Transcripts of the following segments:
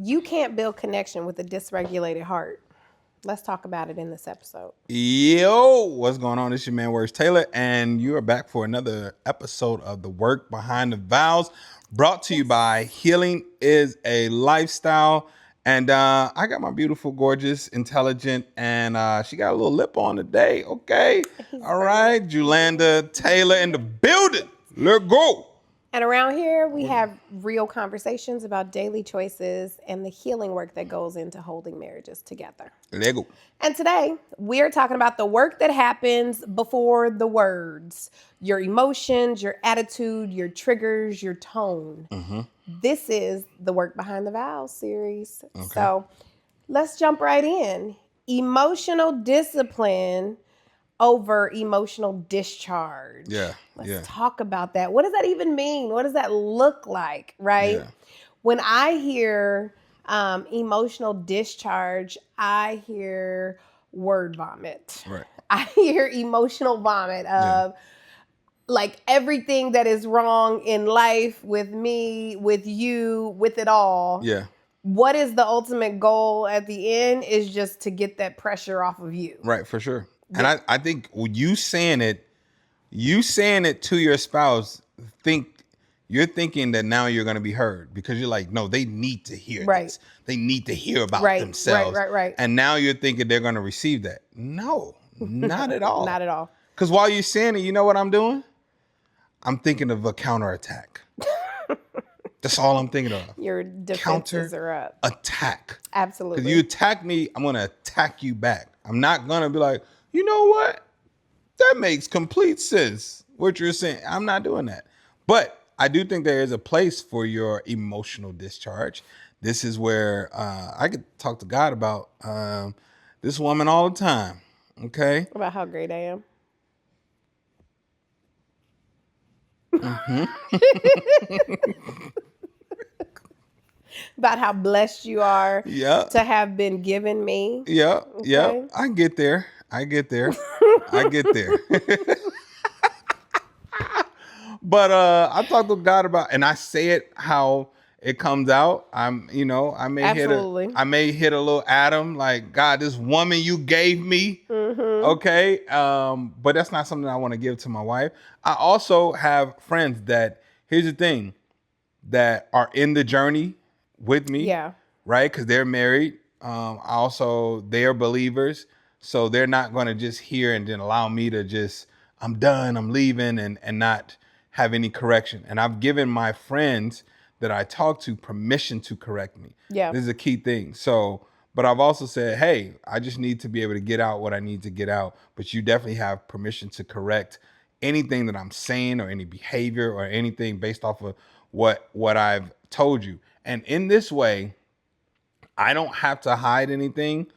You can't build connection with a dysregulated heart. Let's talk about it in this episode. Yo, what's going on? It's your man, Work Taylor, and you are back for another episode of the Work Behind The Vows, brought to you by Healing is a Lifestyle. And I got my beautiful, gorgeous, intelligent, and she got a little lip on today. Okay. All right. Julanda Taylor in the building. Let's go. And around here, we have real conversations about daily choices and the healing work that goes into holding marriages together. Let's go. And today, we're talking about the work that happens before the words, your emotions, your attitude, your triggers, your tone. Mm-hmm. This is the Work Behind the Vows series. Okay. So let's jump right in. Emotional discipline over emotional discharge. Let's talk about that. What does that even mean? What does that look like, right? Yeah. When I hear emotional discharge, I hear word vomit. Right. I hear emotional vomit of like everything that is wrong in life with me, with you, with it all. Yeah. What is the ultimate goal at the end is just to get that pressure off of you. Right, for sure. And I think you saying it to your spouse, you're thinking that now you're going to be heard because you're like, no, they need to hear this. They need to hear about themselves. Right. And now you're thinking they're going to receive that. No, not at all. Not at all. Because while you're saying it, you know what I'm doing? I'm thinking of a counterattack. That's all I'm thinking of. Your defenses are up. Attack. Absolutely. Because you attack me, I'm going to attack you back. I'm not going to be like, you know what? That makes complete sense, what you're saying. I'm not doing that. But I do think there is a place for your emotional discharge. This is where I could talk to God about this woman all the time. Okay? About how great I am. Mm-hmm. About how blessed you are to have been given me. Yeah. Okay? Yeah. I get there. But I talk to God about, and I say it how it comes out. I may hit a little Adam, like, God, this woman you gave me. Mm-hmm. Okay. But that's not something I want to give to my wife. I also have friends that, here's the thing, that are in the journey with me. Yeah. Right. Because they're married. They are believers. So they're not going to just hear and then allow me to just, I'm done, I'm leaving, and not have any correction. And I've given my friends that I talk to permission to correct me. Yeah. This is a key thing. So, but I've also said, hey, I just need to be able to get out what I need to get out. But you definitely have permission to correct anything that I'm saying or any behavior or anything based off of what I've told you. And in this way, I don't have to hide anything,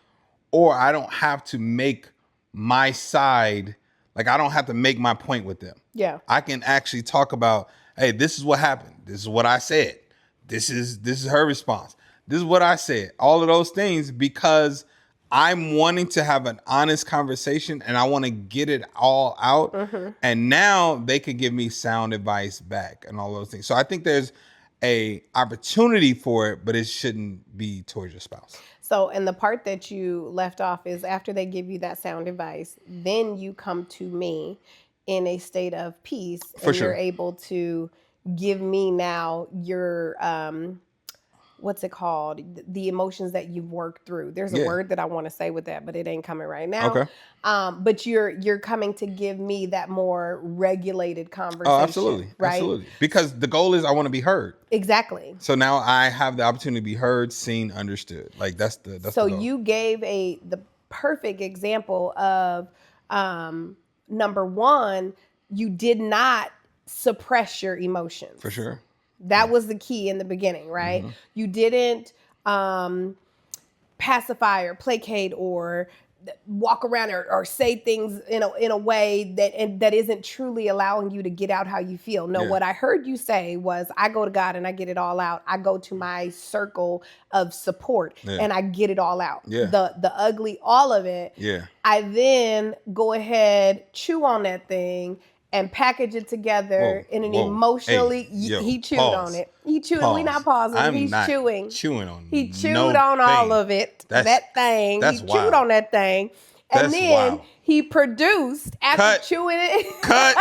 or I don't have to make my side, like I don't have to make my point with them. Yeah. I can actually talk about, hey, this is what happened. This is what I said. This is her response. This is what I said. All of those things, because I'm wanting to have an honest conversation and I want to get it all out. Mm-hmm. And now they can give me sound advice back and all those things. So I think there's a opportunity for it, but it shouldn't be towards your spouse. So, and the part that you left off is after they give you that sound advice, then you come to me in a state of peace. For sure. You're able to give me now your, what's it called? The emotions that you've worked through. There's a word that I want to say with that, but it ain't coming right now. Okay. But you're coming to give me that more regulated conversation. Oh, absolutely. Right? Absolutely. Because the goal is I want to be heard. Exactly. So now I have the opportunity to be heard, seen, understood. Like that's the So goal. you gave the perfect example of number one, you did not suppress your emotions. For sure. That was the key in the beginning, right? Mm-hmm. You didn't pacify or placate or walk around or say things in a way that isn't truly allowing you to get out how you feel. No, what I heard you say was, I go to God and I get it all out. I go to my circle of support and I get it all out. Yeah. The ugly, all of it. Yeah. I then go ahead, chew on that thing, and package it together in an whoa. emotionally. Hey, yo, he chewed pause. on it. He chewed. Pause. We not pausing. I'm He's not chewing. chewing on. He chewed on all of it. That thing. That's he wild. chewed on that thing, and That's then wild. he produced after chewing it. Cut.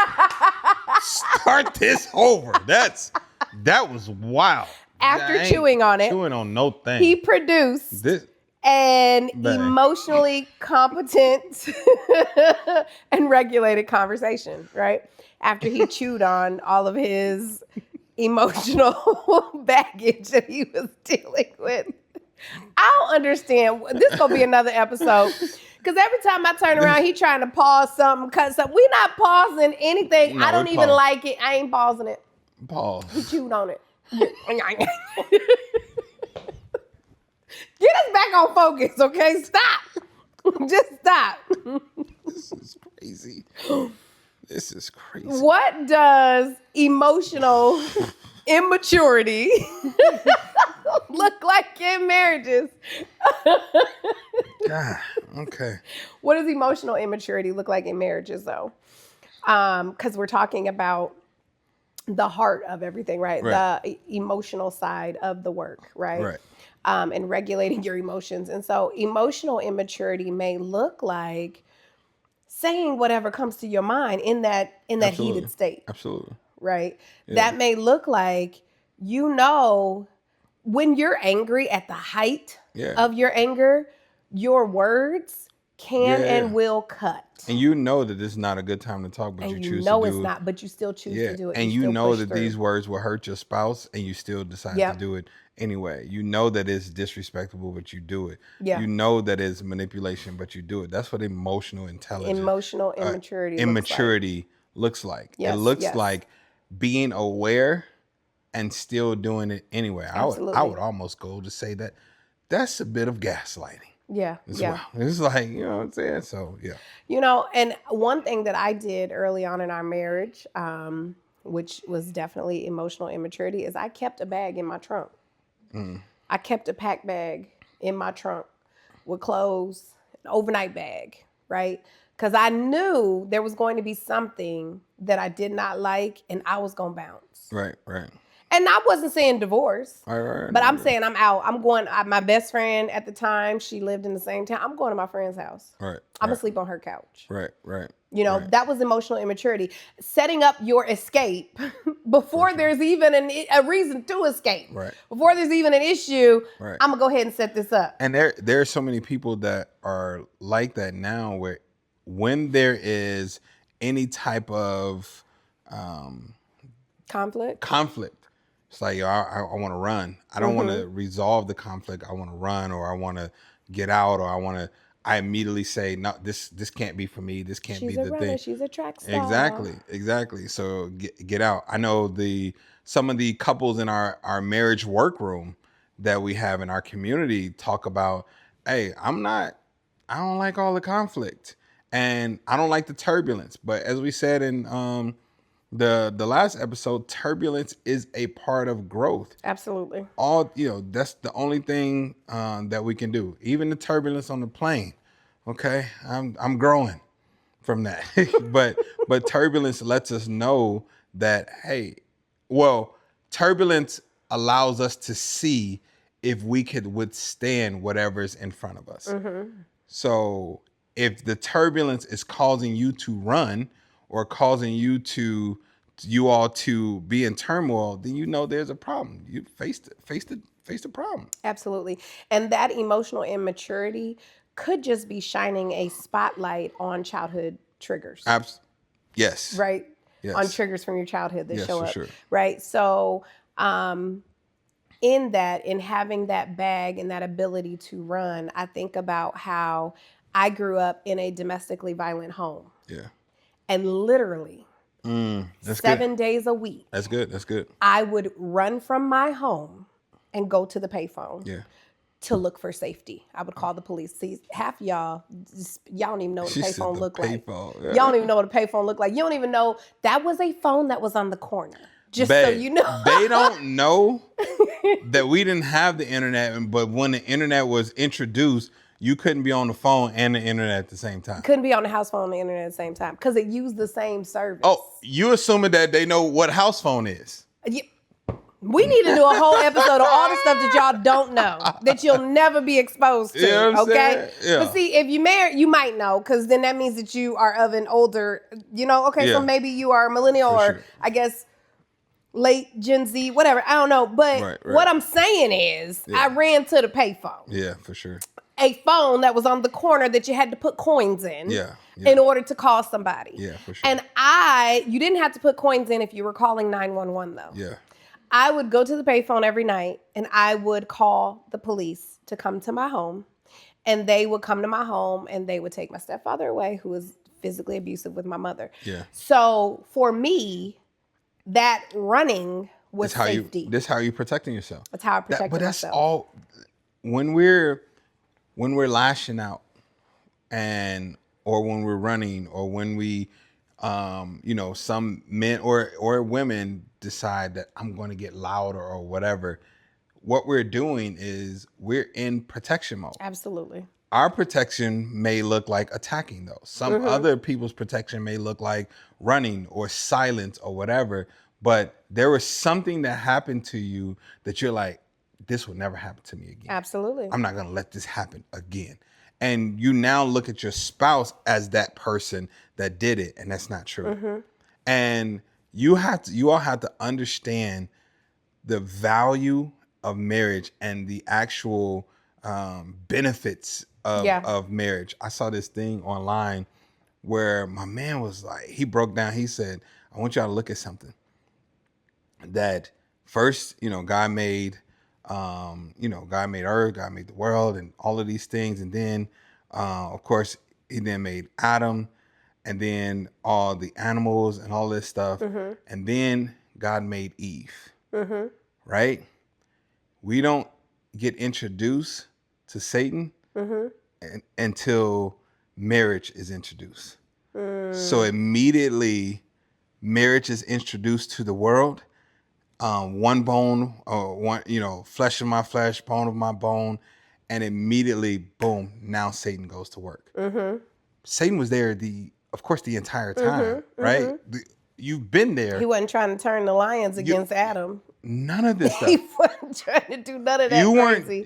Start this over. That was wild. After chewing on it, chewing on no thing. He produced an emotionally competent and regulated conversation, right? After he chewed on all of his emotional baggage that he was dealing with. I don't understand. This is going to be another episode. Because every time I turn around, he trying to pause something, cut something. We not pausing anything. No, I don't even like it. I ain't pausing it. Pause. He chewed on it. Get us back on focus, okay? Stop. Just stop. This is crazy. This is crazy. What does emotional immaturity look like in marriages? God, okay. What does emotional immaturity look like in marriages, though? Because we're talking about the heart of everything, right? The emotional side of the work, right? And regulating your emotions. And so emotional immaturity may look like saying whatever comes to your mind in that heated state. Absolutely. Right? Yeah. That may look like, when you're angry at the height of your anger, your words can and will cut. And you know that this is not a good time to talk, but you choose to do it. You know it's not, but you still choose to do it. And you know that these words will hurt your spouse, and you still decide to do it anyway. You know that it's disrespectful, but you do it. Yeah. You know that it's manipulation, but you do it. That's what emotional intelligence, emotional immaturity looks like. Yes, it looks like being aware and still doing it anyway. I would almost go to say that that's a bit of gaslighting. Yeah. It's like, you know what I'm saying? So, yeah. And one thing that I did early on in our marriage, which was definitely emotional immaturity, is I kept a bag in my trunk. I kept a pack bag in my trunk with clothes, an overnight bag, right? Because I knew there was going to be something that I did not like, and I was going to bounce. Right. And I wasn't saying divorce, right, but I'm saying I'm out. I'm going, my best friend at the time, she lived in the same town. I'm going to my friend's house. Right. I'm going to sleep on her couch. Right. That was emotional immaturity. Setting up your escape before there's even a reason to escape. Right. Before there's even an issue, I'm going to go ahead and set this up. And there are so many people that are like that now, where when there is any type of conflict, it's like, I want to run. I don't want to resolve the conflict. I want to run, or I want to get out, or I immediately say, no, this can't be for me. This can't be the thing. She's a track star. Exactly. So get out. I know some of the couples in our marriage workroom that we have in our community talk about, hey, I don't like all the conflict, and I don't like the turbulence. But as we said in the last episode, turbulence is a part of growth. Absolutely. That's the only thing that we can do. Even the turbulence on the plane. Okay, I'm growing from that. but turbulence lets us know that, turbulence allows us to see if we could withstand whatever's in front of us. So if the turbulence is causing you to run, or causing you all to be in turmoil, then there's a problem. You face the problem. Absolutely. And that emotional immaturity could just be shining a spotlight on childhood triggers. Yes. Right? Yes. On triggers from your childhood that show up. Sure. Right? So in having that bag and that ability to run, I think about how I grew up in a domestically violent home. Yeah. And literally 7 days a week. That's good. I would run from my home and go to the payphone. Yeah. To look for safety. I would call the police. See, half of y'all don't even know what a payphone looked like. Yeah. Y'all don't even know what a payphone looked like. You don't even know that was a phone that was on the corner. Just so you know. They don't know that we didn't have the internet, but when the internet was introduced, you couldn't be on the phone and the internet at the same time. Couldn't be on the house phone and the internet at the same time because it used the same service. Oh, you assuming that they know what house phone is? We need to do a whole episode of all the stuff that y'all don't know, that you'll never be exposed to. You know what I'm okay? saying? Yeah. But see, if you married, you might know, because then that means that you are of an older, okay, so maybe you are a millennial or sure. I guess late Gen Z, whatever. I don't know. But Right. what I'm saying is I ran to the payphone. Yeah, for sure. A phone that was on the corner that you had to put coins in. In order to call somebody. Yeah, for sure. And you didn't have to put coins in if you were calling 911 though. Yeah. I would go to the payphone every night and I would call the police to come to my home, and they would come to my home and they would take my stepfather away, who was physically abusive with my mother. Yeah. So for me, that running was safety. This how you protecting yourself. That's how I protected But that's myself. all. When we're lashing out, or when we're running, or when we, some men or women decide that I'm going to get louder or whatever, what we're doing is we're in protection mode. Absolutely. Our protection may look like attacking, though. Some other people's protection may look like running or silence or whatever. But there was something that happened to you that you're like, this will never happen to me again. Absolutely. I'm not going to let this happen again. And you now look at your spouse as that person that did it, and that's not true. And you all have to understand the value of marriage and the actual benefits of marriage. I saw this thing online where my man was like, he broke down. He said, I want y'all to look at something. That first, God made, God made earth, God made the world, and all of these things. And then, of course, he then made Adam, and then all the animals and all this stuff. And then God made Eve, right? We don't get introduced to Satan until marriage is introduced. So immediately marriage is introduced to the world. One bone, flesh of my flesh, bone of my bone. And immediately, boom, now Satan goes to work. Satan was there of course, the entire time, right? You've been there. He wasn't trying to turn the lions against Adam. None of this stuff. He wasn't trying to do none of that.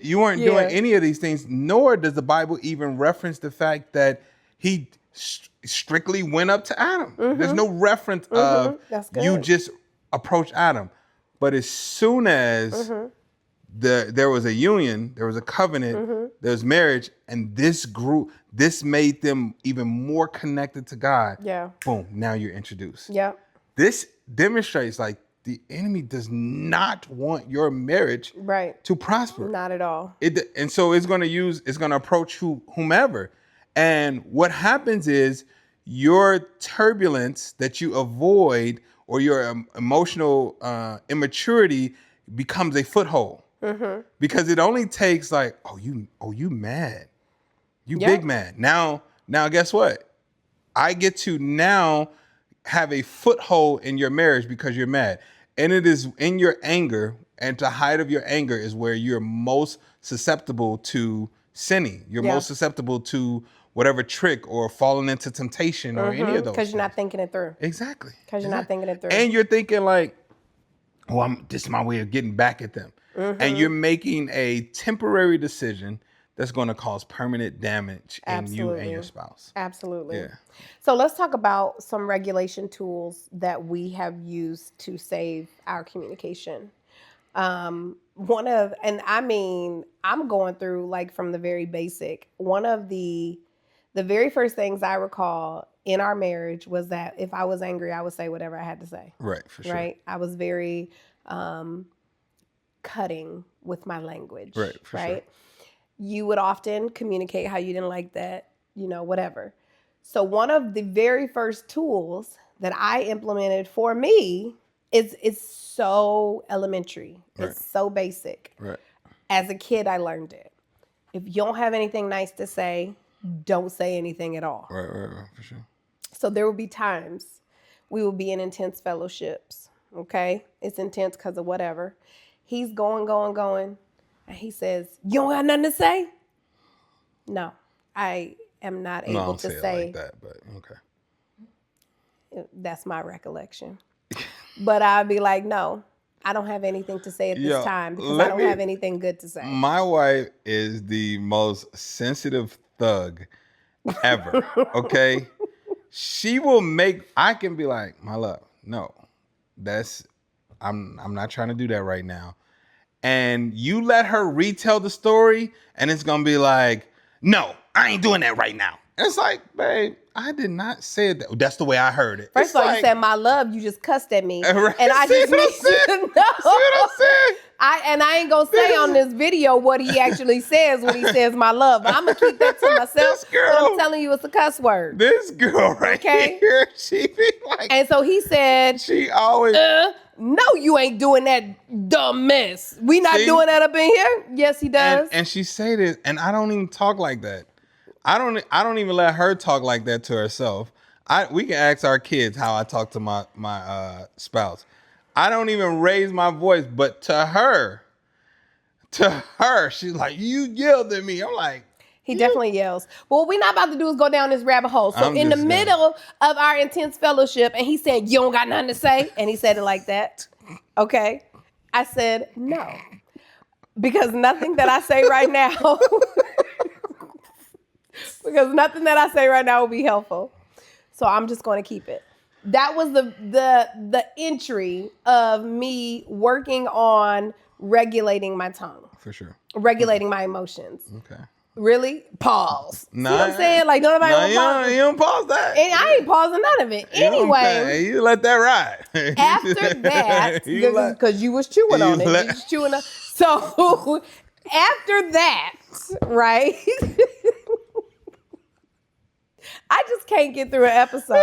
You weren't doing any of these things, nor does the Bible even reference the fact that he strictly went up to Adam. There's no reference of you just approach Adam. But as soon as there was a union, there was a covenant, there was marriage, and this made them even more connected to God. Yeah. Boom, now you're introduced. Yeah. This demonstrates like the enemy does not want your marriage to prosper. Not at all. And so it's going to approach whomever. And what happens is your turbulence that you avoid, or your emotional immaturity, becomes a foothold. Because it only takes like, you mad. You big mad. Now guess what? I get to now have a foothold in your marriage because you're mad. And it is in your anger, and the height of your anger is where you're most susceptible to sinning. You're most susceptible to whatever trick or falling into temptation or any of those. Because you're not thinking it through. Exactly. Because you're not thinking it through. And you're thinking like, this is my way of getting back at them. And you're making a temporary decision that's going to cause permanent damage in you and your spouse. Absolutely. Yeah. So let's talk about some regulation tools that we have used to save our communication. I'm going through like from the very basic. One of the very first things I recall in our marriage was that if I was angry, I would say whatever I had to say. Right, for sure. Right? I was very cutting with my language. Right, for sure. You would often communicate how you didn't like that, whatever. So one of the very first tools that I implemented for me is so elementary. Right. It's so basic. Right. As a kid, I learned it. If you don't have anything nice to say, don't say anything at all. Right, for sure. So there will be times we will be in intense fellowships, okay? It's intense because of whatever. He's going, and he says, you don't got nothing to say? No, I am not No, I able don't to say it say like that, but okay. that's my recollection. But I'd be like, no, I don't have anything to say at this Yo, time because I don't have anything good to say. My wife is the most sensitive thug ever. Okay. She will I can be like, my love, no, I'm not trying to do that right now. And you let her retell the story and it's going to be like, no, I ain't doing that right now. And it's like, babe, I did not say it. That's the way I heard it. First of all, you said my love, you just cussed at me. Right. And I just need you to know. See what I'm saying? I ain't going to say on this video what he actually says when he says my love. I'm going to keep that to myself. This girl, but I'm telling you it's a cuss word. This girl right here, she be like. And so he said. She always. No, you ain't doing that dumb mess. We not doing that up in here. Yes, he does. And she say this, and I don't even talk like that. I don't even let her talk like that to herself. We can ask our kids how I talk to my spouse. I don't even raise my voice, but to her, she's like, you yelled at me. I'm like, he definitely yells. But what we're not about to do is go down this rabbit hole. So in the middle of our intense fellowship, and he said, you don't got nothing to say? And he said it like that. Okay. I said, no. Because nothing that I say right now, will be helpful. So I'm just going to keep it. That was the entry of me working on regulating my tongue. For sure. Regulating my emotions. Okay. Really? Pause. Nah, see what I'm saying? Like, nobody you don't pause that. And I ain't pausing none of it. Anyway. You let that ride. After that, because you was chewing on it. You was chewing on. So, after that, right? I just can't get through an episode.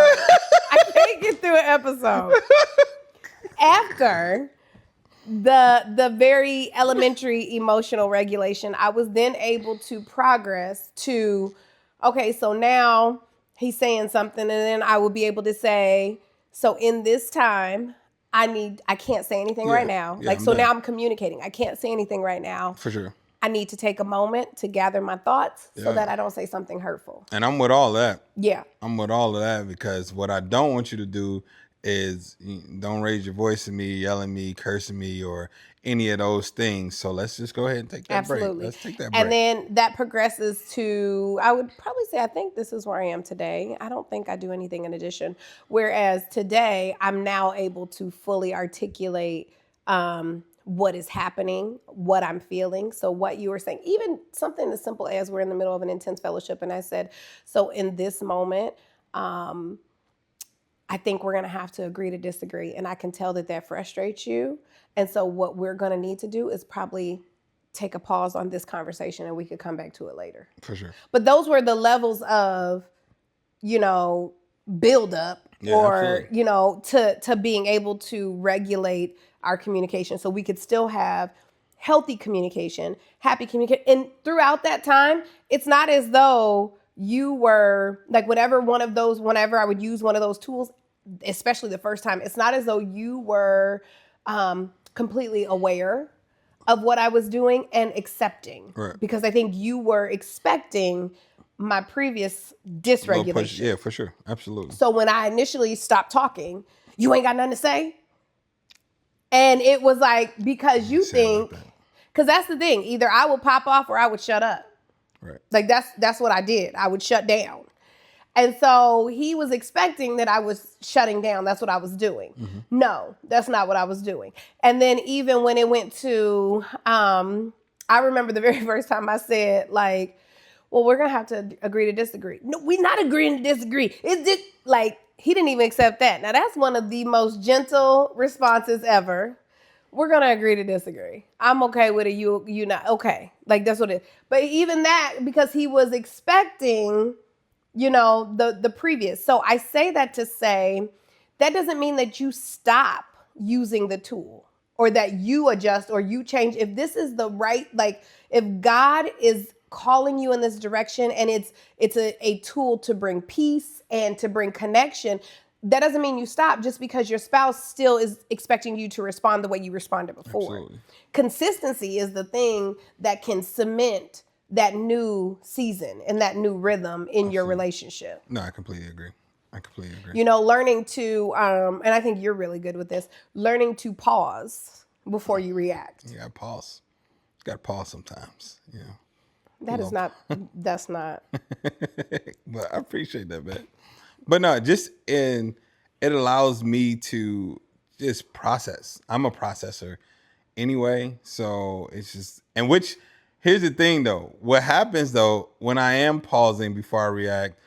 After the very elementary emotional regulation, I was then able to progress to, okay, so now he's saying something, and then I will be able to say, so in this time, I can't say anything right now. Yeah, now I'm communicating. I can't say anything right now. For sure. I need to take a moment to gather my thoughts so that I don't say something hurtful. And I'm with all that. Yeah. I'm with all of that because what I don't want you to do is don't raise your voice at me, yelling at me, cursing me, or any of those things. So let's just go ahead and take that break. Let's take that break. And then that progresses to, I would probably say, I think this is where I am today. I don't think I do anything in addition. Whereas today, I'm now able to fully articulate what is happening, what I'm feeling. So what you were saying, even something as simple as we're in the middle of an intense fellowship. And I said, so in this moment, I think we're going to have to agree to disagree. And I can tell that frustrates you. And so what we're going to need to do is probably take a pause on this conversation and we could come back to it later. For sure. But those were the levels of, build up to being able to regulate our communication so we could still have healthy communication, happy communication. And throughout that time, it's not as though you were like whenever I would use one of those tools, especially the first time, it's not as though you were completely aware of what I was doing and accepting. Right. Because I think you were expecting my previous dysregulation. Yeah, for sure. Absolutely. So when I initially stopped talking, you ain't got nothing to say? And it was like, because you think, because that's the thing, either I would pop off or I would shut up. Right. Like that's what I did. I would shut down. And so he was expecting that I was shutting down. That's what I was doing. Mm-hmm. No, that's not what I was doing. And then even when it went to, I remember the very first time I said like, well, we're going to have to agree to disagree. No, we're not agreeing to disagree. He didn't even accept that. Now, that's one of the most gentle responses ever. We're going to agree to disagree. I'm okay with it. You not. Okay. Like, that's what it is. But even that, because he was expecting, the previous. So I say that to say, that doesn't mean that you stop using the tool or that you adjust or you change. If this is the right, if God is calling you in this direction and it's a tool to bring peace and to bring connection, that doesn't mean you stop just because your spouse still is expecting you to respond the way you responded before. Absolutely. Consistency is the thing that can cement that new season and that new rhythm in your relationship. No, I completely agree. You know, learning to, and I think you're really good with this, learning to pause before you react. You gotta pause. You gotta pause sometimes, you know. That's not. But I appreciate that, man. But no, it allows me to just process. I'm a processor anyway. So it's just, and here's the thing though. What happens though, when I am pausing before I react,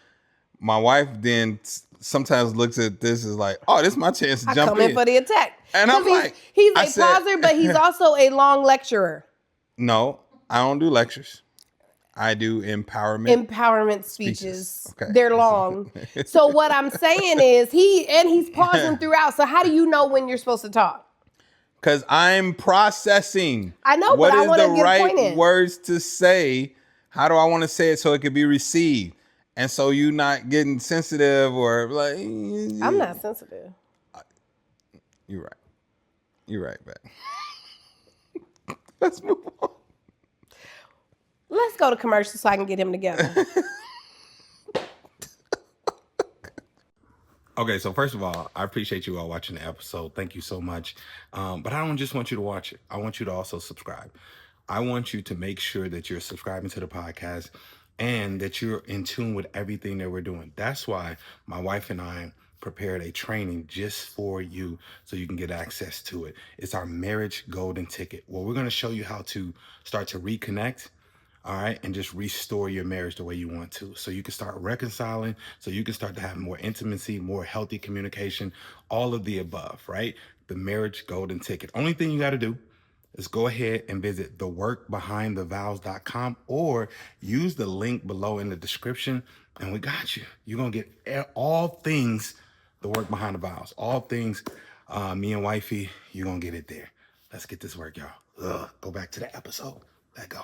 my wife then sometimes looks at this as like, oh, this is my chance to jump come in for the attack. And I'm like, he's a pauser, but he's also a long lecturer. No, I don't do lectures. I do empowerment speeches. Okay. They're long. So what I'm saying is he's pausing throughout. So how do you know when you're supposed to talk? Because I'm processing. I know, what but I is want to the get right pointed. words to say? How do I want to say it so it could be received? And so you not getting sensitive or like. I'm not sensitive. You're right. You're right, man. Let's move on. Let's go to commercial so I can get him together. Okay, so first of all, I appreciate you all watching the episode. Thank you so much. But I don't just want you to watch it. I want you to also subscribe. I want you to make sure that you're subscribing to the podcast and that you're in tune with everything that we're doing. That's why my wife and I prepared a training just for you so you can get access to it. It's our marriage golden ticket. Well, we're going to show you how to start to reconnect. All right. And just restore your marriage the way you want to. So you can start reconciling. So you can start to have more intimacy, more healthy communication, all of the above, right? The marriage golden ticket. Only thing you got to do is go ahead and visit theworkbehindthevows.com or use the link below in the description. And we got you. You're going to get all things the work behind the vows, all things me and wifey, you're going to get it there. Let's get this work, y'all. Go back to the episode. Let go.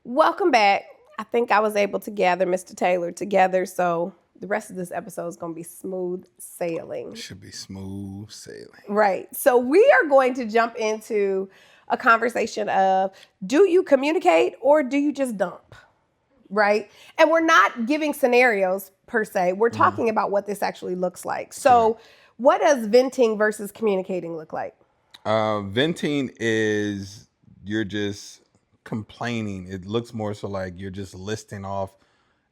Welcome back. I think I was able to gather Mr. Taylor together, so the rest of this episode is going to be smooth sailing. Should be smooth sailing. Right. So we are going to jump into a conversation of, do you communicate or do you just dump? Right? And we're not giving scenarios per se. We're talking about what this actually looks like. So what does venting versus communicating look like? Venting is you're just complaining. It looks more so like you're just listing off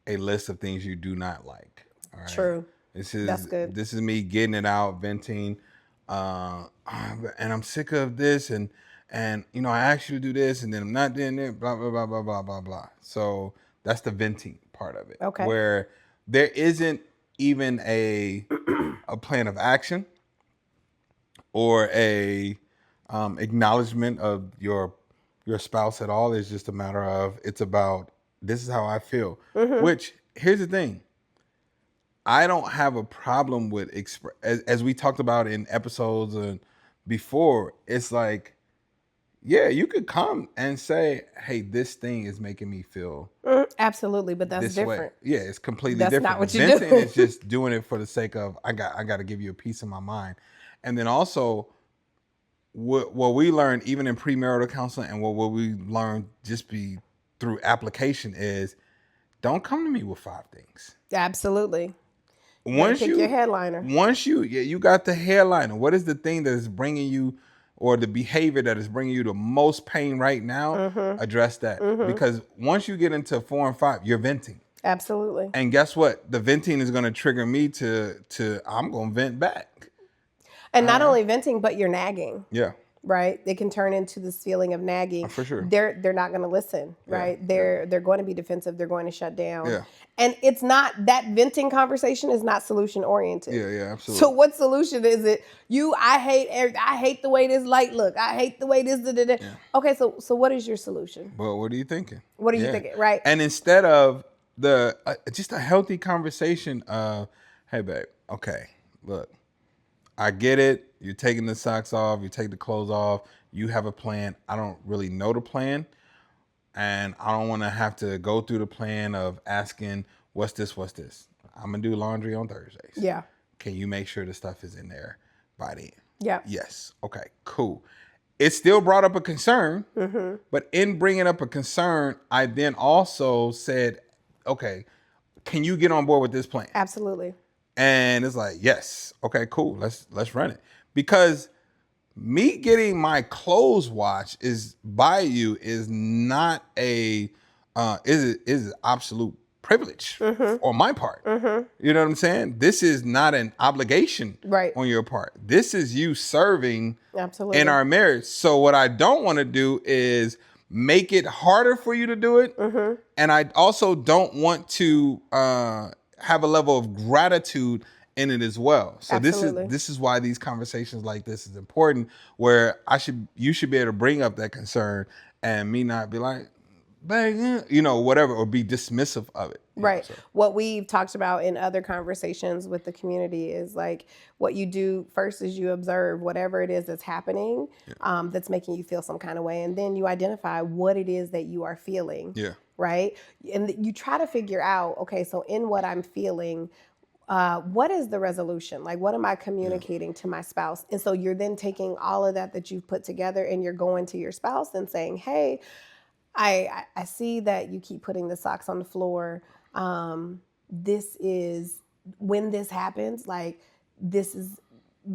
a list of things you do not like. All right? True. That's good. This is me getting it out, venting. And I'm sick of this, and you know, I asked you to do this, and then I'm not doing it. Blah blah blah blah blah blah blah. So that's the venting part of it. Okay. Where there isn't even a plan of action or a acknowledgement of your spouse at all. Is just a matter of, it's about, this is how I feel. Which, here's the thing, I don't have a problem with as we talked about in episodes before. It's like, yeah, you could come and say, hey, this thing is making me feel absolutely, but that's different. way. Yeah, it's completely that's different. Not what you Venting do. is just doing it for the sake of, I got to give you a piece of my mind. And then also, what we learned even in premarital counseling, and what we learned just through application, is don't come to me with 5 things. Absolutely. Once you pick your headliner. Once you got the headliner, what is the thing that is bringing you, or the behavior that is bringing you the most pain right now? Address that. Because once you get into 4 and 5, you're venting. Absolutely. And guess what? The venting is going to trigger me to I'm going to vent back. And not only venting, but you're nagging. Yeah. Right? It can turn into this feeling of nagging. For sure. They're not going to listen, right? Yeah. They're going to be defensive. They're going to shut down. Yeah. And it's not, that venting conversation is not solution oriented. Yeah, absolutely. So what solution is it? I hate the way this light look. I hate the way this. Yeah. Okay, so what is your solution? Well, what are you thinking? What are you thinking? Right. And instead of just a healthy conversation of, hey, babe, okay, look, I get it. You're taking the socks off. You take the clothes off. You have a plan. I don't really know the plan. And I don't want to have to go through the plan of asking, what's this? I'm going to do laundry on Thursdays. Yeah. Can you make sure the stuff is in there by then? Yeah. Yes. Okay, cool. it still brought up a concern, but in bringing up a concern, I then also said, okay, can you get on board with this plan? Absolutely. And it's like, yes, okay, cool, let's run it. Because me getting my clothes washed is not a is absolute privilege on my part. You know what I'm saying? This is not an obligation on your part. This is you serving in our marriage. So what I don't want to do is make it harder for you to do it. And I also don't want to have a level of gratitude in it as well. So this is why these conversations like this is important, where you should be able to bring up that concern and me not be like, whatever, or be dismissive of it. Right. What we've talked about in other conversations with the community is like what you do first is you observe whatever it is that's happening, that's making you feel some kind of way. And then you identify what it is that you are feeling. Yeah. Right. And you try to figure out, okay, so in what I'm feeling, what is the resolution? Like, what am I communicating to my spouse? And so you're then taking all of that you've put together and you're going to your spouse and saying, hey, I see that you keep putting the socks on the floor. This is, when this happens, like, this is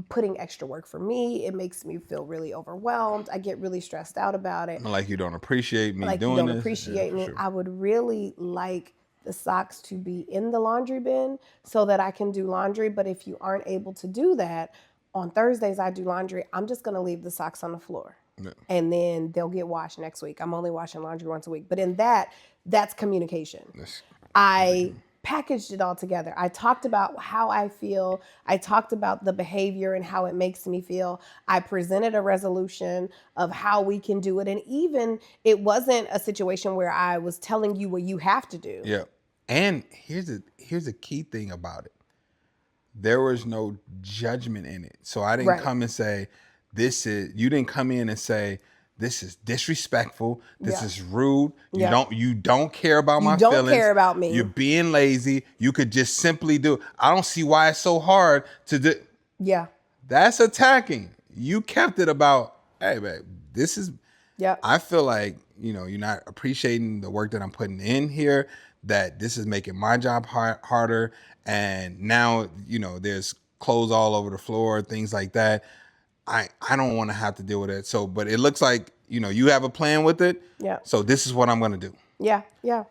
putting extra work for me. It makes me feel really overwhelmed. I get really stressed out about it. Like you don't appreciate me doing this. Like you don't appreciate me. Sure. I would really like the socks to be in the laundry bin so that I can do laundry. But if you aren't able to do that, on Thursdays I do laundry. I'm just going to leave the socks on the floor. Yeah. And then they'll get washed next week. I'm only washing laundry once a week. But in that's communication. I packaged it all together. I talked about how I feel. I talked about the behavior and how it makes me feel. I presented a resolution of how we can do it. And even it wasn't a situation where I was telling you what you have to do. Yeah. And here's a key thing about it. There was no judgment in it. So I didn't come and say, you didn't come in and say, this is disrespectful. This is rude. You don't care about my feelings. You don't care about me. You're being lazy. You could just simply do. I don't see why it's so hard to do. Yeah. That's attacking. You kept it about, hey, babe, this is, I feel like, you're not appreciating the work that I'm putting in here, that this is making my job harder. And now, there's clothes all over the floor, things like that. I don't want to have to deal with it. So, but it looks like, you have a plan with it. Yeah. So this is what I'm going to do. Yeah. Yeah.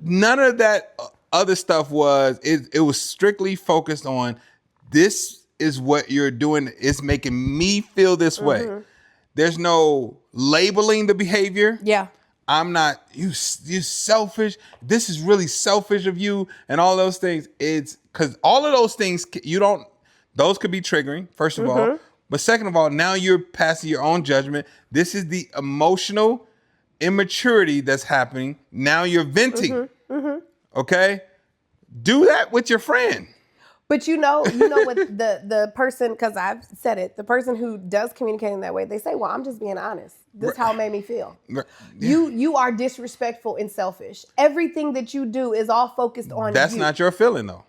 None of that other stuff it was strictly focused on, this is what you're doing. It's making me feel this way. There's no labeling the behavior. Yeah. I'm not, you selfish. This is really selfish of you and all those things. It's because all of those things, those could be triggering, first of all. But second of all, now you're passing your own judgment. This is the emotional immaturity that's happening. Now you're venting. Okay? Do that with your friend. But you know what the person, because I've said it, the person who does communicate in that way, they say, well, I'm just being honest. This is how it made me feel. Yeah. You are disrespectful and selfish. Everything that you do is all focused on That's not your feeling, though.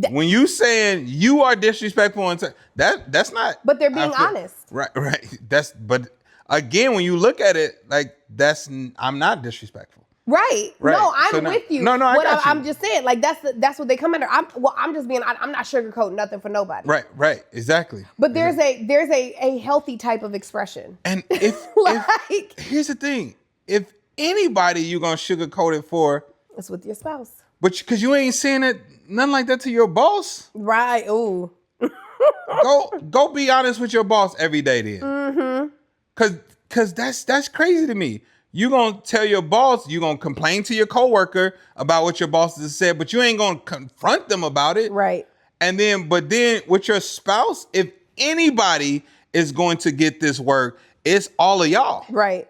When you saying you are disrespectful and that's not. But they're being honest. Right. But again, when you look at it, like I'm not disrespectful. Right. No, I'm with you. No, I got you. I'm just saying, like that's what they come under. I'm just being. I'm not sugarcoating nothing for nobody. Right. Exactly. But there's a healthy type of expression. And if here's the thing, if anybody you're gonna sugarcoat it for, it's with your spouse. But because you ain't saying it, nothing like that to your boss. Right. Ooh. Go be honest with your boss every day then. Cause that's crazy to me. You gonna tell your boss, you gonna complain to your coworker about what your boss has said, but you ain't gonna confront them about it. Right. But then with your spouse, if anybody is going to get this work, it's all of y'all. Right.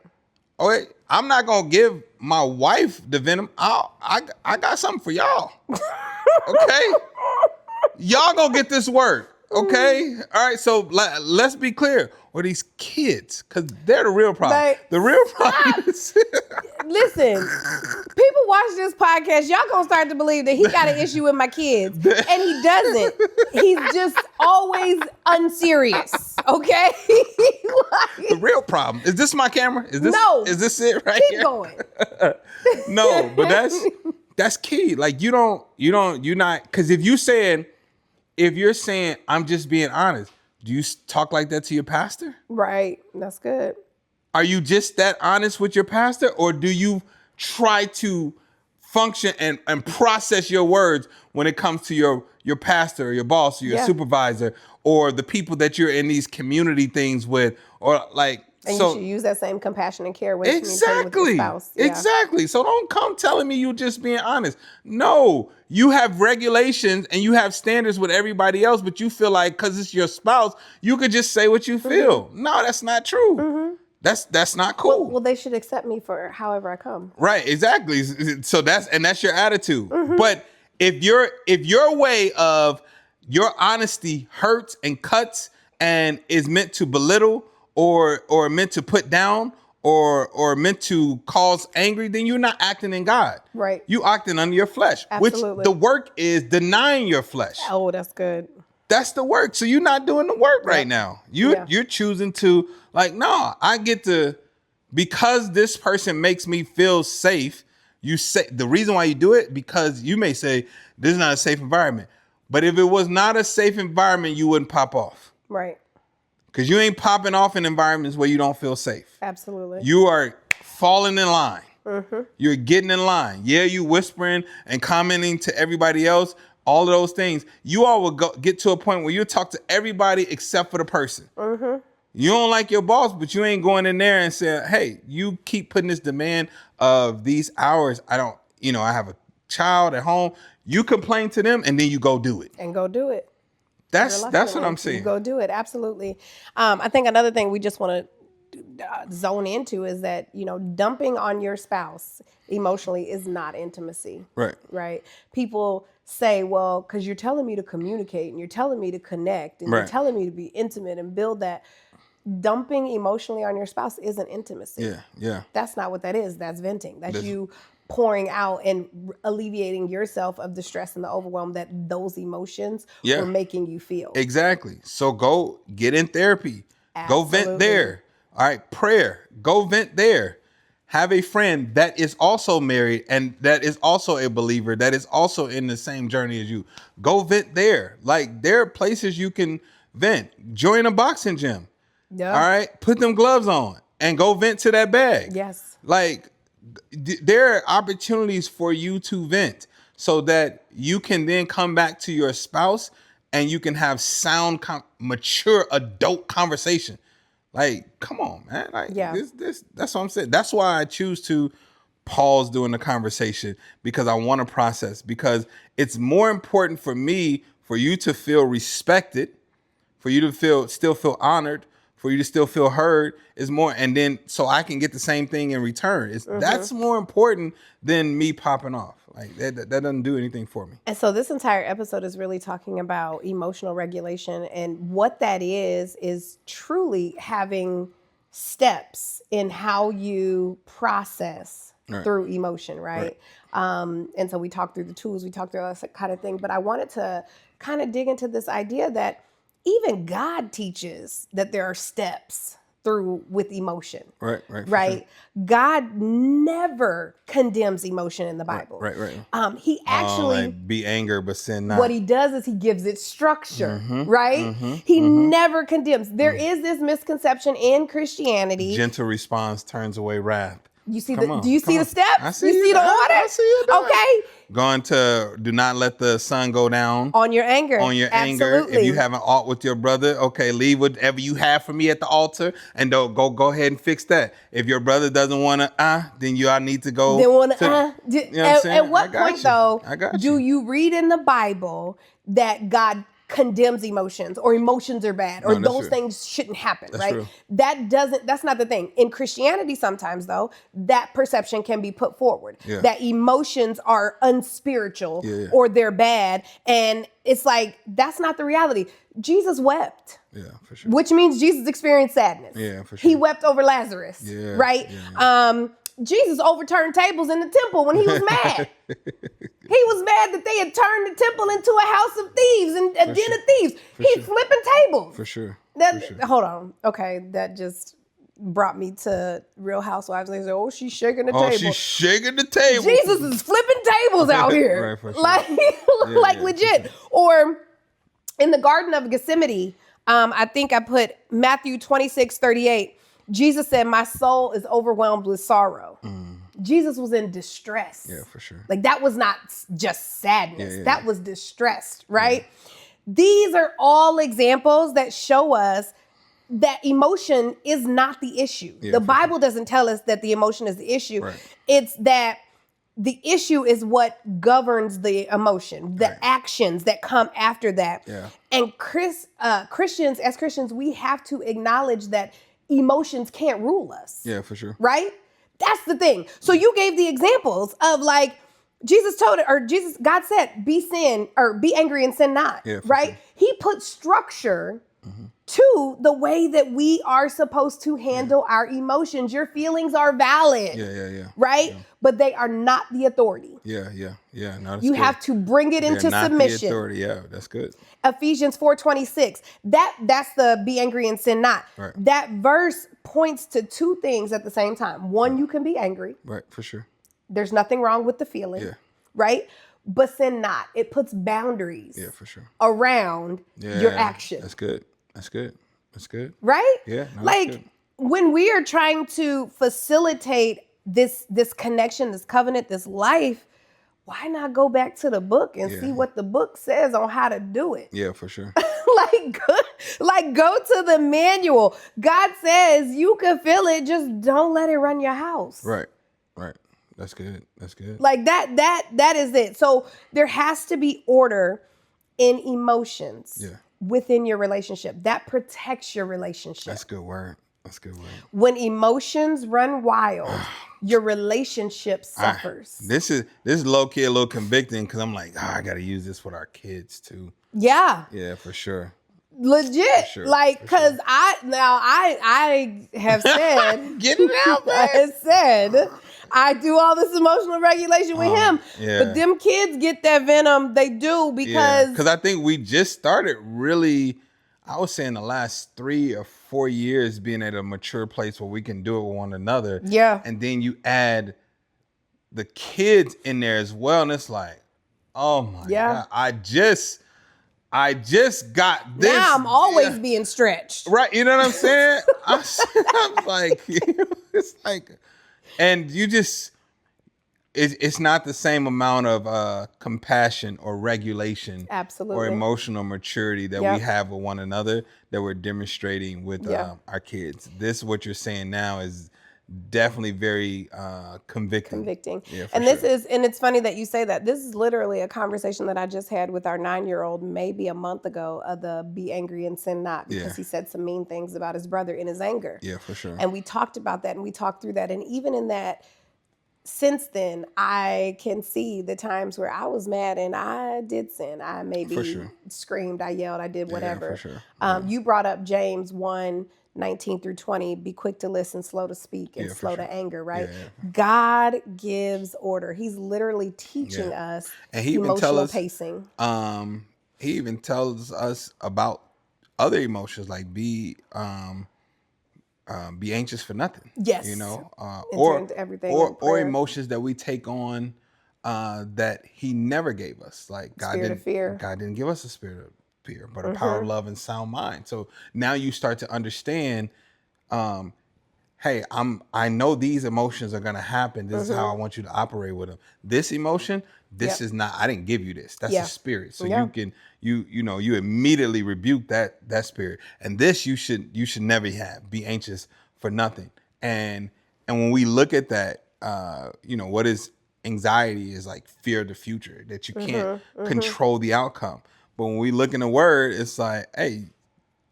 Okay. I'm not gonna give my wife the venom. I got something for y'all. Okay. Y'all gonna get this work. Okay. All right. So let's be clear. Or these kids, because they're the real problem. The real problem is... Listen, people watch this podcast, y'all gonna start to believe that he got an issue with my kids. And he doesn't. He's just always unserious. Okay. The real problem is this my camera? Is this No. Is this it right Keep here? going. No, but that's key. Like you're not, because if you're saying I'm just being honest, do you talk like that to your pastor? Right. That's good. Are you just that honest with your pastor, or do you try to function and process your words when it comes to your pastor or your boss or your supervisor or the people that you're in these community things with, or like, and so you should use that same compassion and care when you communicate with your spouse. Exactly. So don't come telling me you just being honest. No, you have regulations and you have standards with everybody else, but you feel like because it's your spouse, you could just say what you feel. No, that's not true. That's not cool. Well, they should accept me for however I come. Right, exactly. So that's your attitude. But if your way of your honesty hurts and cuts and is meant to belittle or meant to put down or meant to cause angry, then you're not acting in God. Right. You acting under your flesh. Absolutely. Which the work is denying your flesh. Oh, that's good. That's the work. So you're not doing the work right now. You're choosing to, like, no, I get to, because this person makes me feel safe. You say the reason why you do it, because you may say this is not a safe environment. But if it was not a safe environment, you wouldn't pop off. Right. Because you ain't popping off in environments where you don't feel safe. Absolutely. You are falling in line. You're getting in line. Yeah, you whispering and commenting to everybody else. All of those things. You all will get to a point where you talk to everybody except for the person. You don't like your boss, but you ain't going in there and saying, hey, you keep putting this demand of these hours. I have a child at home. You complain to them and then you go do it. And go do it. That's what I'm saying. You go do it. Absolutely. I think another thing we just want to zone into is that, dumping on your spouse emotionally is not intimacy. Right. Right. People say, well, because you're telling me to communicate and you're telling me to connect and you're telling me to be intimate and build that. Dumping emotionally on your spouse isn't intimacy. Yeah. That's not what that is. That's venting. That's you pouring out and alleviating yourself of the stress and the overwhelm that those emotions were making you feel. Exactly. So go get in therapy. Absolutely. Go vent there. All right. Prayer. Go vent there. Have a friend that is also married and that is also a believer, that is also in the same journey as you. Go vent there. Like, there are places you can vent. Join a boxing gym. Yeah. All right. Put them gloves on and go vent to that bag. Yes. Like, there are opportunities for you to vent so that you can then come back to your spouse and you can have sound, mature adult conversation. Like, come on, man. Like, that's what I'm saying. That's why I choose to pause during the conversation, because I want to process, because it's more important for me for you to feel respected, for you to still feel honored, for you to still feel heard is more, and then so I can get the same thing in return. That's more important than me popping off. Like, that doesn't do anything for me. And so this entire episode is really talking about emotional regulation, and what that is truly having steps in how you process through emotion, right? And so we talked through the tools, we talked through all that kind of thing, but I wanted to kind of dig into this idea that even God teaches that there are steps through with emotion. Right. Sure. God never condemns emotion in the Bible. Right. He actually be anger, but sin not. What he does is he gives it structure, right? He never condemns. There is this misconception in Christianity. Gentle response turns away wrath. You see do you see the steps? I see you see the order? I see it. Okay. Going to do not let the sun go down. On your anger. Anger. If you have an alt with your brother, okay, leave whatever you have for me at the altar and don't go ahead and fix that. If your brother doesn't want to, then you all need to go. They want to, At what point though, do you read in the Bible that God condemns emotions or emotions are bad or those things shouldn't happen, right? True. That's not the thing. In Christianity sometimes though, that perception can be put forward that emotions are unspiritual or they're bad. And it's like, that's not the reality. Jesus wept. Yeah, for sure. Which means Jesus experienced sadness. Yeah, for sure. He wept over Lazarus, right? Yeah. Jesus overturned tables in the temple when he was mad. He was mad that they had turned the temple into a house of thieves and a den of thieves. He's flipping tables. For sure. Hold on. Okay, that just brought me to Real Housewives. They say, "Oh, she's shaking the table." Oh, she's shaking the table. Jesus is flipping tables out here, Right, for sure. like legit. Or in the Garden of Gethsemane, I think I put Matthew 26:38. Jesus said, "My soul is overwhelmed with sorrow." Jesus was in distress. Yeah, for sure. Like that was not just sadness. That was distressed, right? Yeah. These are all examples that show us that emotion is not the issue. The Bible doesn't tell us that the emotion is the issue. Right. It's that the issue is what governs the emotion, the actions that come after that. Yeah. And as Christians, we have to acknowledge that emotions can't rule us. Yeah, for sure. Right? That's the thing. So you gave the examples of like God said, be angry and sin not. Yeah, right? Sure. He put structure to the way that we are supposed to handle our emotions. Your feelings are valid. Yeah. Right? Yeah. But they are not the authority. Yeah. No, you have to bring it into not submission. The authority. Yeah, that's good. Ephesians 4:26. That's the be angry and sin not. Right. That verse points to two things at the same time. One, you can be angry. Right, for sure. There's nothing wrong with the feeling. Yeah. Right? But sin not. It puts boundaries. Yeah, for sure. Around your action. That's good. That's good. Right? Yeah. No, like when we are trying to facilitate this connection, this covenant, this life, why not go back to the book and see what the book says on how to do it? Yeah, for sure. Go to the manual. God says you can feel it, just don't let it run your house. Right. That's good. Like that is it. So there has to be order in emotions within your relationship. That protects your relationship. That's good word. When emotions run wild, your relationship suffers. This is low key a little convicting because I'm like, I got to use this with our kids too. Yeah. Yeah, for sure. Legit. For sure, because I have said, get it out, man. I have said, I do all this emotional regulation with him. Yeah. But them kids get that venom. They do because I think we just started really, I would say in the last 3 or 4 years being at a mature place where we can do it with one another. Yeah. And then you add the kids in there as well. And it's like, oh my God. I just got this. Now I'm always being stretched. Right. You know what I'm saying? I'm like, it's like, and you just, it's not the same amount of compassion or regulation. Absolutely. Or emotional maturity that we have with one another that we're demonstrating with our kids. This, what you're saying now, is definitely very convicting. Yeah, and this is, and it's funny that you say that. This is literally a conversation that I just had with our 9-year-old maybe a month ago of the be angry and sin not, because he said some mean things about his brother in his anger. Yeah, for sure. And we talked about that and we talked through that. And even in that, since then, I can see the times where I was mad and I did sin. I maybe screamed, I yelled, I did whatever. Yeah, for sure. You brought up James 1:19-20, be quick to listen, slow to speak, and slow to anger, right? Yeah. God gives order. He's literally teaching us and he emotional pacing. He even tells us about other emotions, like be anxious for nothing. Yes. You know, everything or emotions that we take on that he never gave us. Like God didn't give us a spirit of fear, but a power of love and sound mind. So now you start to understand, hey, I know these emotions are gonna happen. This is how I want you to operate with them. This emotion, this is not, I didn't give you this. That's a spirit. So you can you immediately rebuke that spirit. And this you should never have. Be anxious for nothing. And when we look at that, what is anxiety is like fear of the future, that you can't control the outcome. But when we look in the word, it's like, hey,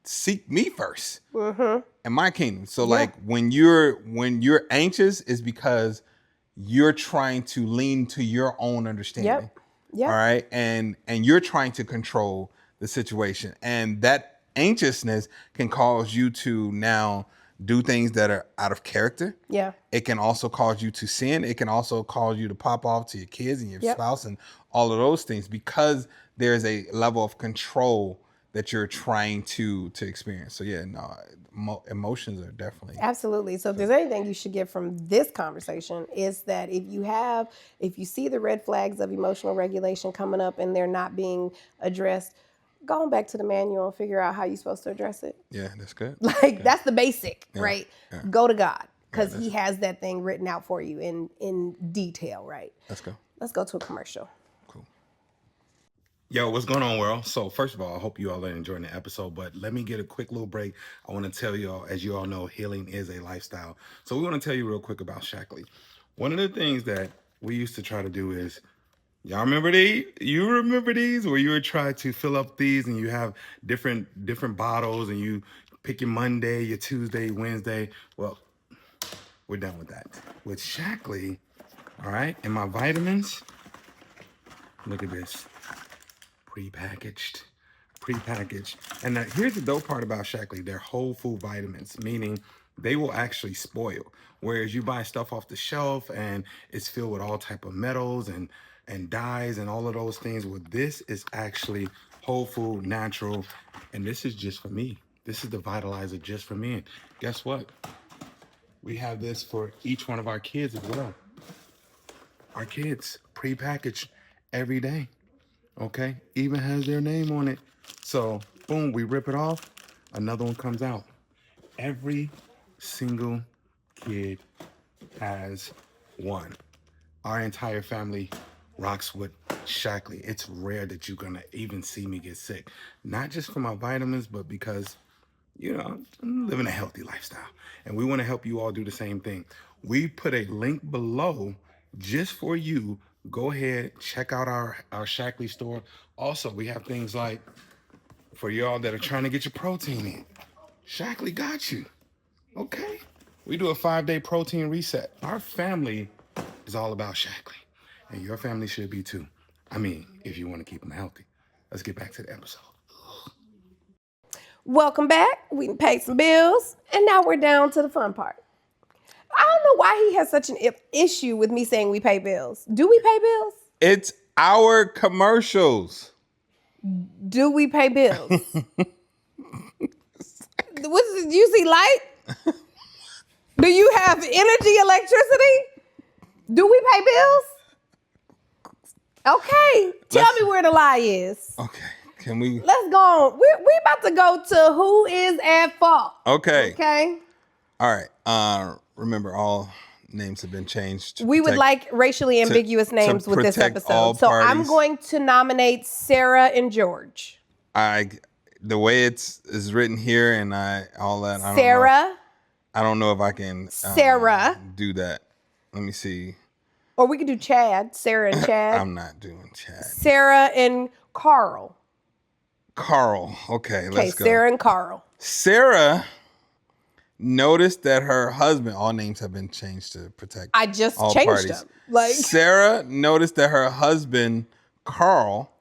seek me first and my kingdom. So like when you're anxious, is because you're trying to lean to your own understanding. All right. And you're trying to control the situation. And that anxiousness can cause you to now do things that are out of character. Yeah. It can also cause you to sin. It can also cause you to pop off to your kids and your spouse and all of those things, because there's a level of control that you're trying to experience. So yeah, no, emotions are definitely. Absolutely. So if there's anything you should get from this conversation, is that if you see the red flags of emotional regulation coming up and they're not being addressed, go on back to the manual and figure out how you're supposed to address it. Yeah, that's good. Like, that's the basic, right? Yeah. Go to God, because he has that thing written out for you in detail, right? Let's go. Let's go to a commercial. Cool. Yo, what's going on, world? So first of all, I hope you all are enjoying the episode, but let me get a quick little break. I want to tell you all, as you all know, healing is a lifestyle. So we want to tell you real quick about Shackley. One of the things that we used to try to do is, y'all remember these? You remember these? Where you would try to fill up these and you have different bottles and you pick your Monday, your Tuesday, Wednesday. Well, we're done with that. With Shackley, all right, and my vitamins, look at this. Prepackaged. And now, here's the dope part about Shackley. They're whole food vitamins, meaning they will actually spoil. Whereas you buy stuff off the shelf and it's filled with all type of metals and dyes and all of those things. Well, this is actually whole food, natural, and this is just for me. This is the vitalizer just for me. And guess what? We have this for each one of our kids as well. Our kids, prepackaged every day. Okay, even has their name on it. So boom, we rip it off, another one comes out. Every single kid has one. Our entire family rocks with Shackley. It's rare that you're gonna even see me get sick. Not just for my vitamins, but because, you know, I'm living a healthy lifestyle. And we wanna help you all do the same thing. We put a link below just for you. Go ahead, check out our Shackley store. Also, we have things like, for y'all that are trying to get your protein in, Shackley got you, okay? We do a 5-day protein reset. Our family is all about Shackley, and your family should be too. I mean, if you want to keep them healthy. Let's get back to the episode. Welcome back. We paid some bills, and now we're down to the fun part. I don't know why he has such an issue with me saying we pay bills. Do we pay bills? It's our commercials. Do we pay bills? Do you see light? Do you have energy, electricity? Do we pay bills? Okay, tell me where the lie is. Okay, can we? Let's go on. We about to go to who is at fault. Okay. Okay. All right. Remember, all names have been changed. We would like racially ambiguous names with this episode. So I'm going to nominate Sarah and George. The way is written here and all that. Sarah. I don't know if I can Sarah do that. Let me see. Or we could do Chad. Sarah and Chad. I'm not doing Chad. Sarah and Carl. Carl. Okay, let's go. Sarah and Carl. Sarah noticed that her husband, all names have been changed to protect I just all changed parties. them. Sarah noticed that her husband, Carl,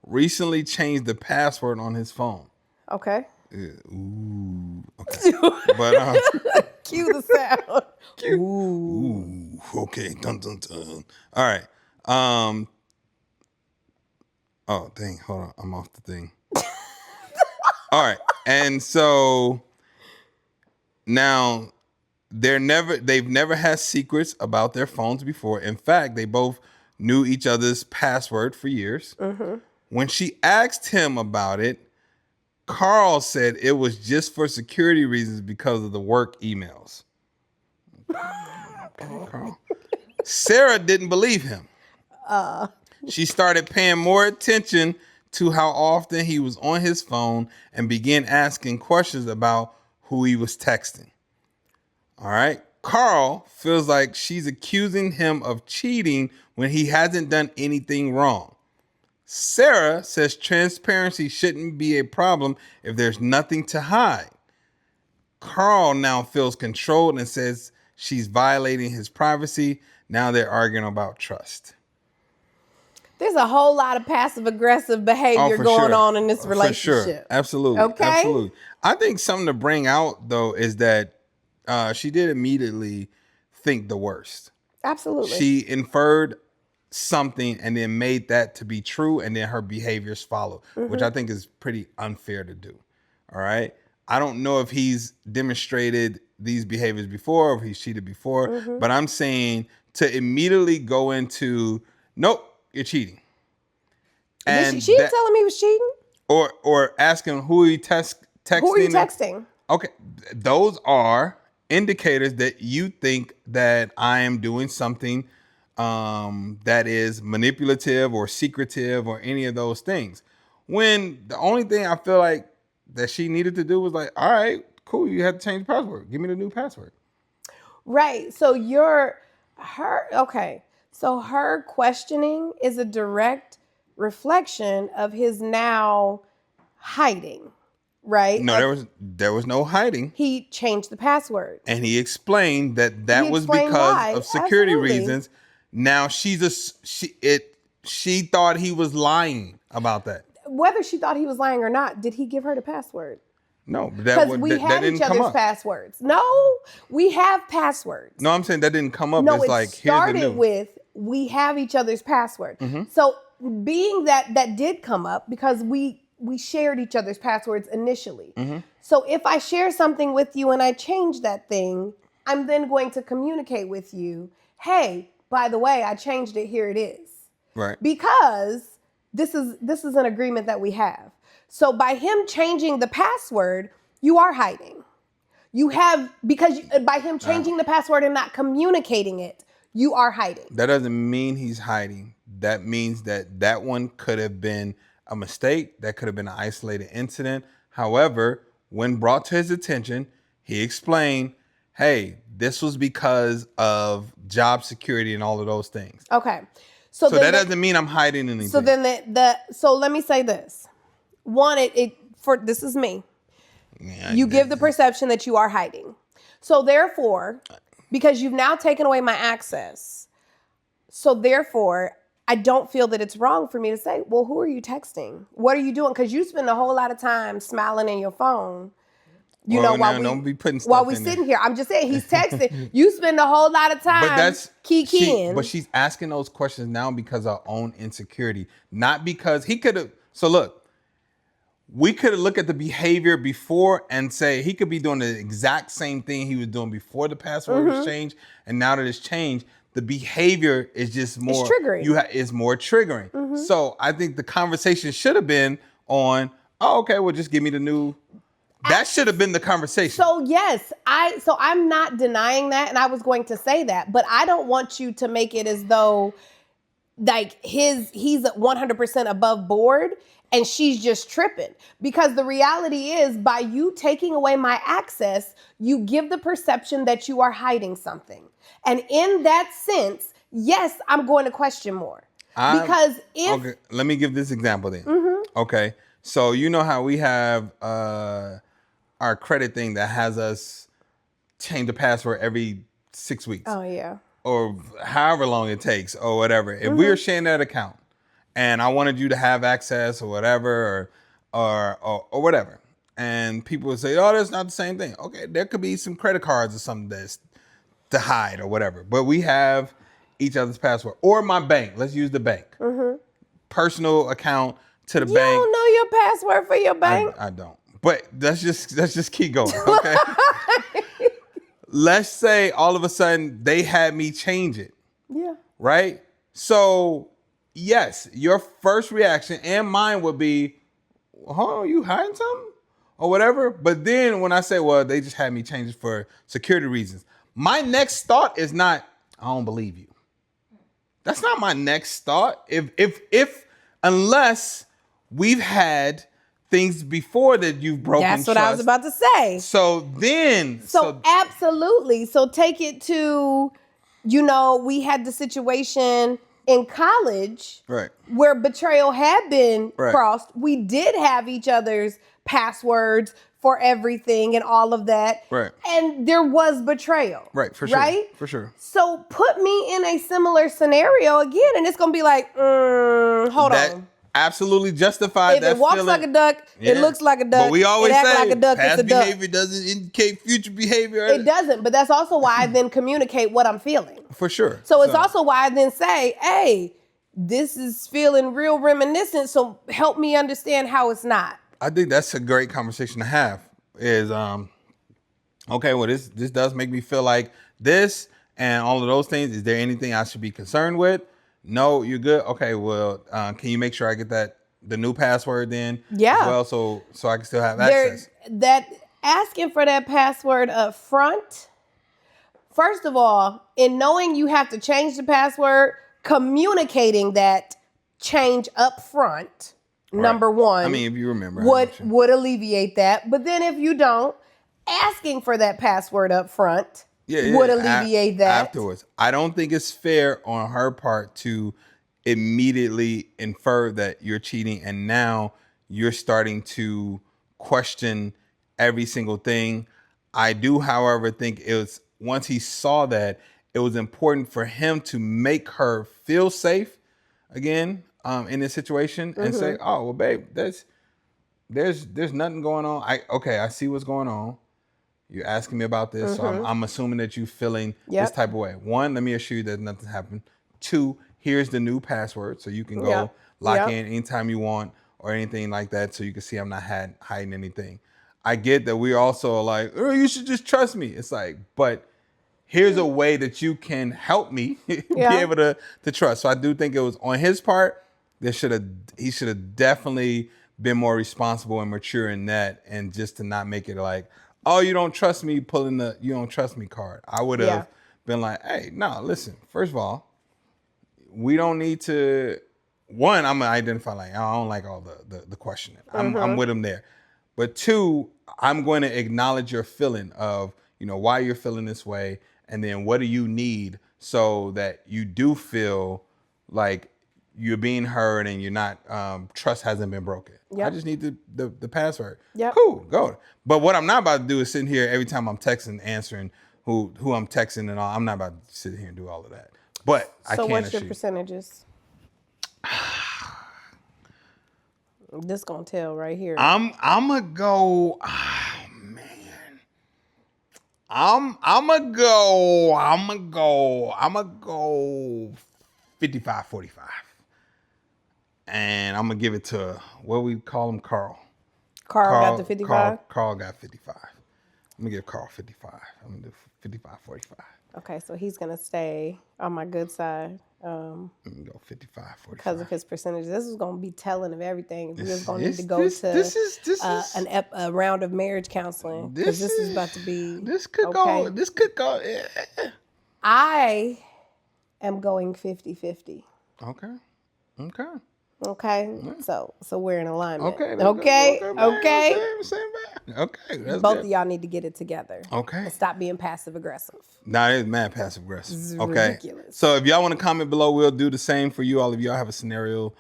recently changed the password on his phone. Okay. Ooh. Okay. But cue the sound. Ooh. Okay. Dun dun dun. All right. Oh dang. Hold on. I'm off the thing. All right. And so now they've never had secrets about their phones before. In fact, they both knew each other's password for years. Mm-hmm. When she asked him about it, Carl said it was just for security reasons because of the work emails. Okay, Carl. Sarah didn't believe him. She started paying more attention to how often he was on his phone and began asking questions about who he was texting. All right. Carl feels like she's accusing him of cheating when he hasn't done anything wrong. Sarah says transparency shouldn't be a problem if there's nothing to hide. Carl now feels controlled and says she's violating his privacy. Now they're arguing about trust. There's a whole lot of passive-aggressive behavior going on in this relationship. For sure. Absolutely. Okay? Absolutely. I think something to bring out, though, is that She did immediately think the worst. Absolutely. She inferred something and then made that to be true, and then her behaviors follow, which I think is pretty unfair to do. All right. I don't know if he's demonstrated these behaviors before or if he's cheated before, but I'm saying to immediately go into, nope, you're cheating. And she didn't tell him he was cheating? Or asking who he texting. Who are you texting? Okay. Those are indicators that you think that I am doing something that is manipulative or secretive or any of those things. When the only thing I feel like that she needed to do was like, all right, cool, you have to change the password. Give me the new password. Right. So So her questioning is a direct reflection of his now hiding, right? No, there was no hiding. He changed the password. And he explained that was because why. of security Absolutely. reasons. Now she thought he was lying about that. Whether she thought he was lying or not, did he give her the password? No, because we had each other's passwords. No, we have passwords. No, I'm saying that didn't come up. No, it's it like started here's the new. with we have each other's password. So being that did come up because we shared each other's passwords initially. So if I share something with you and I change that thing, I'm then going to communicate with you, hey, by the way, I changed it. Here it is. Right. Because this is an agreement that we have. So by him changing the password, you are hiding. By him changing the password and not communicating it, you are hiding. That doesn't mean he's hiding. That means that one could have been a mistake. That could have been an isolated incident. However, when brought to his attention, he explained, hey, this was because of job security and all of those things. Okay. So that doesn't mean I'm hiding anything. So then so let me say this. One, this is me. Yeah, you give the perception that you are hiding. So therefore, because you've now taken away my access, so therefore, I don't feel that it's wrong for me to say, well, who are you texting? What are you doing? Because you spend a whole lot of time smiling in your phone. Don't be putting stuff we're in sitting there. here. I'm just saying he's texting. You spend a whole lot of time keying. But she's asking those questions now because of her own insecurity, not because he could have. So look, we could look at the behavior before and say he could be doing the exact same thing he was doing before the password was changed, and now that it's changed, the behavior is just more triggering. It's more triggering. So I think the conversation should have been on, oh, okay, well, just give me the new. That should have been the conversation. So yes, I'm not denying that, and I was going to say that, but I don't want you to make it as though like he's 100% above board and she's just tripping. Because the reality is, by you taking away my access, you give the perception that you are hiding something. And in that sense, yes, I'm going to question more. Because okay, let me give this example then. Okay, so you know how we have our credit thing that has us change the password every 6 weeks. Oh, yeah. Or however long it takes or whatever. If we were sharing that account and I wanted you to have access or whatever or whatever, and people would say, oh, that's not the same thing. Okay, there could be some credit cards or something that's to hide or whatever. But we have each other's password. Or my bank. Let's use the bank. Personal account to the bank. You don't know your password for your bank? I don't. But let's just keep going, okay? Let's say all of a sudden they had me change it. Yeah. Right? So, yes, your first reaction and mine would be, oh, you hiding something? Or whatever. But then when I say, well, they just had me change it for security reasons, my next thought is not, I don't believe you. That's not my next thought. Unless we've had things before that you've broken trust. That's what trust. I was about to say. So absolutely. So take it to, we had the situation in college where betrayal had been crossed. We did have each other's passwords for everything and all of that. Right. And there was betrayal. Right, for sure. Right? For sure. So put me in a similar scenario again, and it's going to be like, hold on. absolutely justified If that it walks feeling. like a duck, it looks like a duck. But we always it acts say like a duck, past it's a duck. behavior doesn't indicate future behavior. It doesn't, but that's also why I then communicate what I'm feeling. For sure. So it's also why I then say, hey, this is feeling real reminiscent, so help me understand how it's not. I think that's a great conversation to have is, okay, well, this does make me feel like this and all of those things. Is there anything I should be concerned with? No, you're good. Okay, well, can you make sure I get the new password then? Yeah. As well, so I can still have access. That asking for that password up front, first of all, in knowing you have to change the password, communicating that change up front, number one. I mean, if you remember. Would alleviate that. But then if you don't, asking for that password up front would alleviate that. Afterwards. I don't think it's fair on her part to immediately infer that you're cheating and now you're starting to question every single thing. I do, however, think it was, once he saw that, it was important for him to make her feel safe again in this situation and say, oh, well, babe, there's nothing going on. I see what's going on. You're asking me about this, so I'm assuming that you're feeling this type of way. One, let me assure you that nothing happened. Two, here's the new password, so you can go lock in anytime you want or anything like that, so you can see I'm not hiding anything. I get that we also are like, oh, you should just trust me. It's like, but here's a way that you can help me be able to trust. So I do think it was on his part. He should have definitely been more responsible and mature in that, and just to not make it like, oh, you don't trust me, pulling the you don't trust me card. I would have been like, hey, no, listen, first of all, we don't need to, one, I'm gonna identify like, I don't like all the questioning. I'm with him there. But two, I'm going to acknowledge your feeling of, why you're feeling this way, and then what do you need so that you do feel like you're being heard and you're not, trust hasn't been broken. I just need the password. Cool, go. But what I'm not about to do is sitting here every time I'm texting, answering who I'm texting and all. I'm not about to sit here and do all of that. But I can. So what's your percentages? This gonna tell right here. I'm gonna go. Oh man. I'm gonna go 55-45. And I'm gonna give it to, what we call him, Carl. Carl got the 55? Carl got 55. I'm gonna give Carl 55. I'm gonna do 55-45. Okay, so he's gonna stay on my good side. I'm gonna go 55-45. Because of his percentage. This is gonna be telling of everything. We're just gonna need to go to a round of marriage counseling. Because this is about to be. This could go. Yeah. I am going 50-50. Okay. So we're in alignment. Okay. Both of y'all need to get it together. Okay. And stop being passive aggressive. Nah, it's mad passive aggressive. This is okay. ridiculous. So if y'all want to comment below, we'll do the same for you. All of y'all have a scenario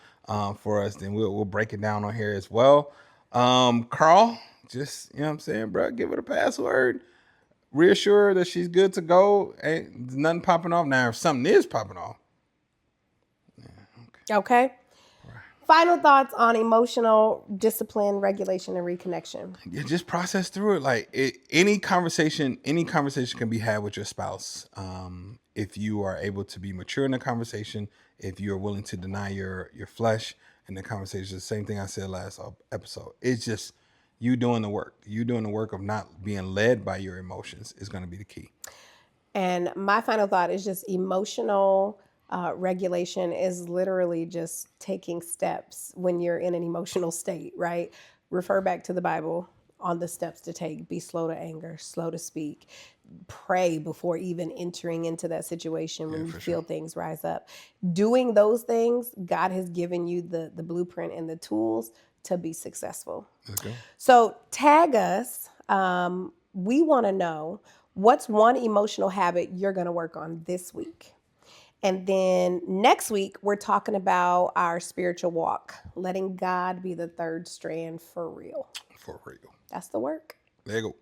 for us, then we'll break it down on here as well. Carl, just, what I'm saying, bro, give her the password. Reassure her that she's good to go. Ain't nothing popping off. Now, if something is popping off. Okay. Final thoughts on emotional discipline, regulation, and reconnection. Yeah, just process through it. Like any conversation can be had with your spouse. If you are able to be mature in the conversation, if you are willing to deny your flesh in the conversation, the same thing I said last episode. It's just you doing the work. You doing the work of not being led by your emotions is going to be the key. And my final thought is just emotional regulation is literally just taking steps when you're in an emotional state, right? Refer back to the Bible on the steps to take. Be slow to anger, slow to speak. Pray before even entering into that situation when you feel things rise up. Doing those things, God has given you the blueprint and the tools to be successful. Okay. So tag us. We want to know what's one emotional habit you're going to work on this week. And then next week, we're talking about our spiritual walk, letting God be the third strand for real. For real. That's the work. There you go.